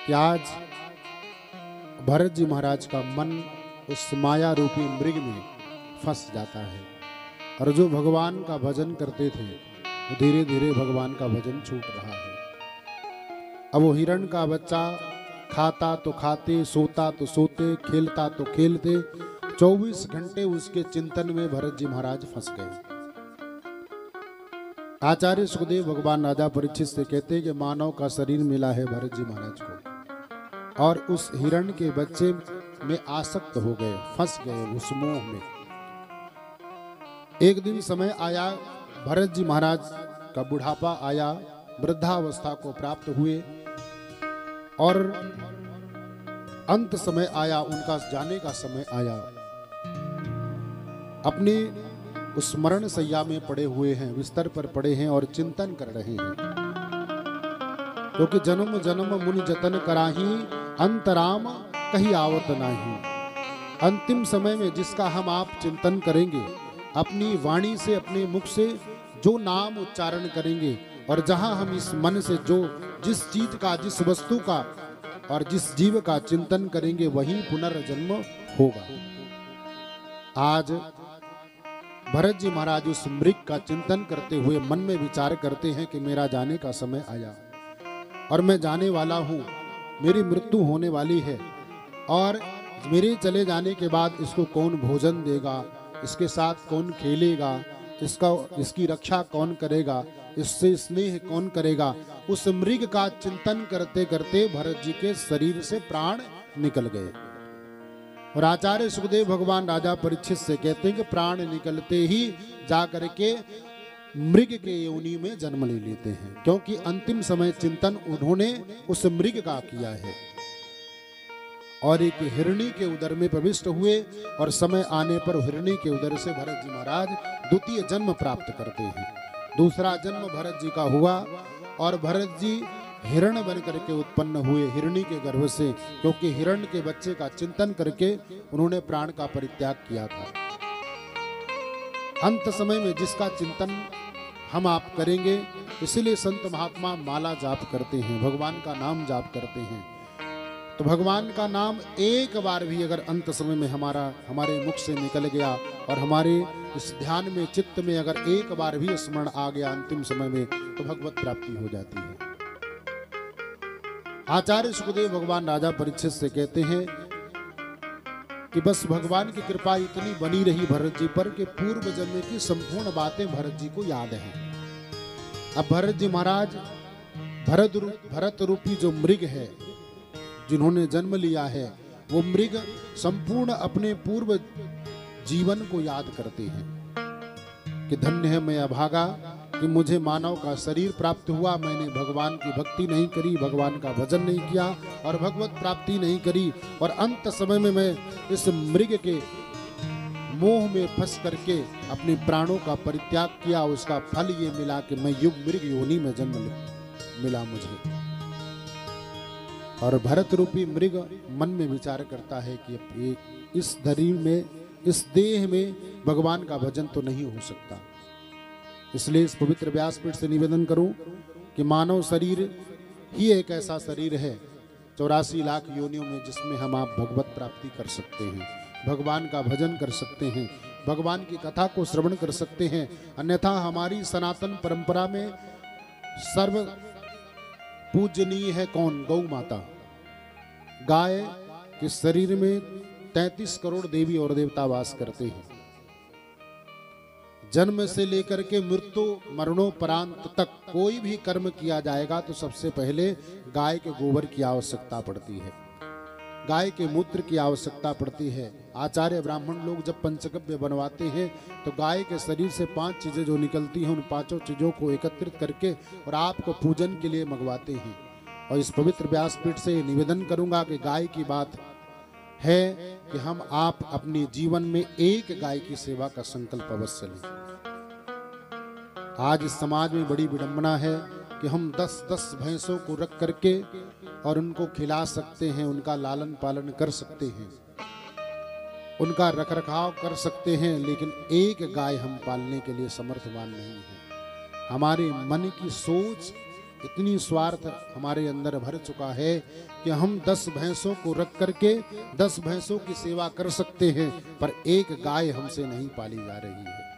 कि आज भरत जी महाराज का मन उस माया रूपी मृग में फंस जाता है और जो भगवान का भजन करते थे वो धीरे धीरे भगवान का भजन छूट रहा है। अब वो हिरण का बच्चा खाता तो खाते, सोता तो सोते, खेलता तो खेलते, 24 घंटे उसके चिंतन में भरत जी महाराज फंस गए। आचार्य सुखदेव भगवान राजा परीक्षित से कहते हैं कि मानव का शरीर मिला है भरत जी महाराज को और उस हिरण के बच्चे में आसक्त हो गए, फंस गए उस मोह में। एक दिन समय आया, भरत जी महाराज का बुढ़ापा आया, वृद्धावस्था को प्राप्त हुए और अंत समय आया, उनका जाने का समय आया। अपने उस मरण सैया में पड़े हुए हैं, बिस्तर पर पड़े हैं और चिंतन कर रहे हैं, क्योंकि जन्म जन्म मुनि जतन कराही, अंतराम कहीं आवत नाही। अंतिम समय में जिसका हम आप चिंतन करेंगे, अपनी वाणी से, अपने मुख से जो नाम उच्चारण करेंगे और जहां हम इस मन से जो जिस चीज का, जिस वस्तु का और जिस जीव का चिंतन करेंगे वही पुनर्जन्म होगा। आज भरत जी महाराज उस मृग का चिंतन करते हुए मन में विचार करते हैं कि मेरा जाने का समय आया और मैं जाने वाला हूं, मेरी मृत्यु होने वाली है और मेरे चले जाने के बाद इसको कौन भोजन देगा, इसके साथ कौन खेलेगा, इसकी रक्षा कौन करेगा, इससे स्नेह कौन करेगा। उस मृग का चिंतन करते करते भरत जी के शरीर से प्राण निकल गए और आचार्य सुखदेव भगवान राजा परीक्षित से कहते हैं कि प्राण निकलते ही जाकर के मृग के योनि में जन्म ले लेते हैं, क्योंकि अंतिम समय चिंतन उन्होंने उस मृग का किया है और एक हिरणी के उदर में प्रविष्ट हुए और समय आने पर हिरणी के उदर से भरत जी महाराज द्वितीय जन्म प्राप्त करते हैं। दूसरा जन्म भरत जी का हुआ और भरत जी हिरण बन करके उत्पन्न हुए हिरणी के गर्भ से, क्योंकि हिरण के बच्चे का चिंतन करके उन्होंने प्राण का परित्याग किया था। अंत समय में जिसका चिंतन हम आप करेंगे, इसलिए संत महात्मा माला जाप करते हैं, भगवान का नाम जाप करते हैं। तो भगवान का नाम एक बार भी अगर अंत समय में हमारे मुख से निकल गया और हमारे इस ध्यान में, चित्त में अगर एक बार भी स्मरण आ गया अंतिम समय में, तो भगवत प्राप्ति हो जाती है। आचार्य सुखदेव भगवान राजा परीक्षित से कहते हैं कि बस भगवान की कृपा इतनी बनी रही भरत जी पर कि पूर्व जन्म की संपूर्ण बातें भरत जी को याद हैं। अब भरत जी महाराज भरत रूपी जो मृग है, जिन्होंने जन्म लिया है, वो मृग संपूर्ण अपने पूर्व जीवन को याद करते हैं कि धन्य है मैं अभागा कि मुझे मानव का शरीर प्राप्त हुआ, मैंने भगवान की भक्ति नहीं करी, भगवान का भजन नहीं किया और भगवत प्राप्ति नहीं करी और अंत समय में मैं इस मृग के मोह में फंस करके अपने प्राणों का परित्याग किया। उसका फल ये मिला कि मैं युग मृग योनि में जन्म मिला मुझे। और भरत रूपी मृग मन में विचार करता है कि इस शरीर में, इस देह में भगवान का भजन तो नहीं हो सकता। इसलिए इस पवित्र व्यासपीठ से निवेदन करूं कि मानव शरीर ही एक ऐसा शरीर है 84 लाख योनियों में, जिसमें हम आप भगवत प्राप्ति कर सकते हैं, भगवान का भजन कर सकते हैं, भगवान की कथा को श्रवण कर सकते हैं। अन्यथा हमारी सनातन परंपरा में सर्व पूजनीय है कौन? गौ माता। गाय के शरीर में 33 करोड़ देवी और देवता वास करते हैं। जन्म से लेकर के मृत्यु मरणोपरांत तक कोई भी कर्म किया जाएगा तो सबसे पहले गाय के गोबर की आवश्यकता पड़ती है, गाय के मूत्र की आवश्यकता पड़ती है। आचार्य ब्राह्मण लोग जब पंचगव्य बनवाते हैं तो गाय के शरीर से 5 चीजें जो निकलती हैं, उन 5 चीजों को एकत्रित करके और आपको पूजन के लिए मंगवाते हैं। और इस पवित्र व्यासपीठ से निवेदन करूंगा कि गाय की बात है कि हम आप अपने जीवन में एक गाय की सेवा का संकल्प अवश्य लें। आज इस समाज में बड़ी विडंबना है कि हम 10-10 भैंसों को रख करके और उनको खिला सकते हैं, उनका लालन पालन कर सकते हैं, उनका रखरखाव कर सकते हैं, लेकिन एक गाय हम पालने के लिए समर्थवान नहीं है। हमारे मन की सोच इतनी स्वार्थ हमारे अंदर भर चुका है कि हम 10 भैंसों को रख करके 10 भैंसों की सेवा कर सकते हैं, पर एक गाय हमसे नहीं पाली जा रही है।